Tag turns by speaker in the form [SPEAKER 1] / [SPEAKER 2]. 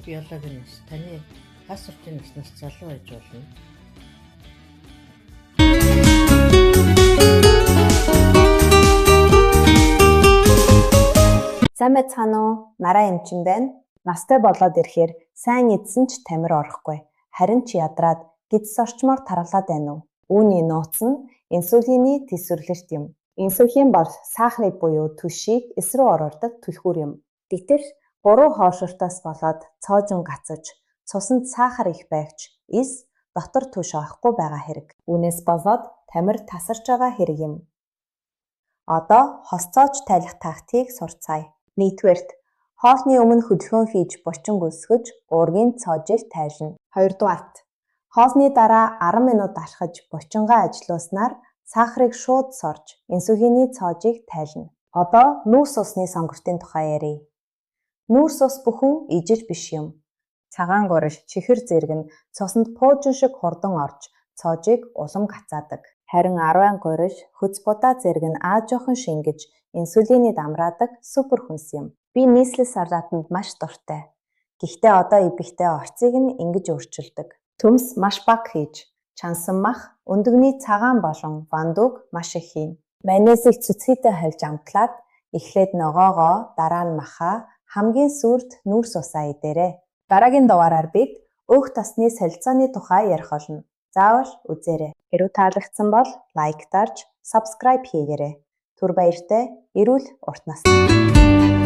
[SPEAKER 1] биологийн нас таны гас суртын наснаас залуу байж болно.
[SPEAKER 2] Сайн байцгаана уу? Нараа эмчин байна. Настай болоод ирэхээр сайн идсэн ч тамир орохгүй. Харин ч ядраад гидс орчмоор тархалаад байна уу? Үүний нууц нь инсулины төсвөрлөлт юм. Инсулин бол сахарыг буюу түшийг эс рүү оруулдаг түлхүүр юм. Гэтэл 3 хоошортоос болоод цоожин гацаж, цусанд сахар их байгч эс дотор түш орохгүй байгаа хэрэг. Үүнээс болоод тамир тасарч байгаа хэрэг юм. Одоо хосцоож тайлах тактикийг сурцгаая. Нийтвэрт хоолны өмнө хөдөлгөөн хийж булчин гүйсгэж уургийн цоожийг тайлна. 2 дугаарт хоолны дараа 10 минут алхаж булчингаа ажилуулснаар сахарыг шууд сорж инсулины цоожийг тайлна. Одоо нүүрс усны сонгогчдын тухай ярив. Нүүрс ус бүхэн ижиж биш юм. Цагаан гуриш, чихэр зэрэг нь цуснд пуужин шиг хурдан орж цоожийг улам гацаадаг. Харин арван гуриш, хөц будаа зэрэг нь аажуухан шингэж инсулиныг амраадаг супер хүнс юм. Би нийслэл салаатанд маш дуртай. Гэхдээ одоо ибэхтэй орцыг нь ингэж өөрчилдөг. Төмс маш бага хийж, чансан мах, өндөгний цагаан болон вандууг маш их хийн. Майонезыг цэцгийтэй хальж амтлаад эхлээд ногоогоо, дараа нь махаа, хамгийн сүүлд нүүрс усаа идээрэй. Дараагийн дугаараар бид өөх тосны солилцооны тухай ярих болно. Заавал үзээрэй. Хэрвээ таалагдсан бол лайк дарж, subscribe хийгээрэй. Түр баяртай, эрүүл урт настай.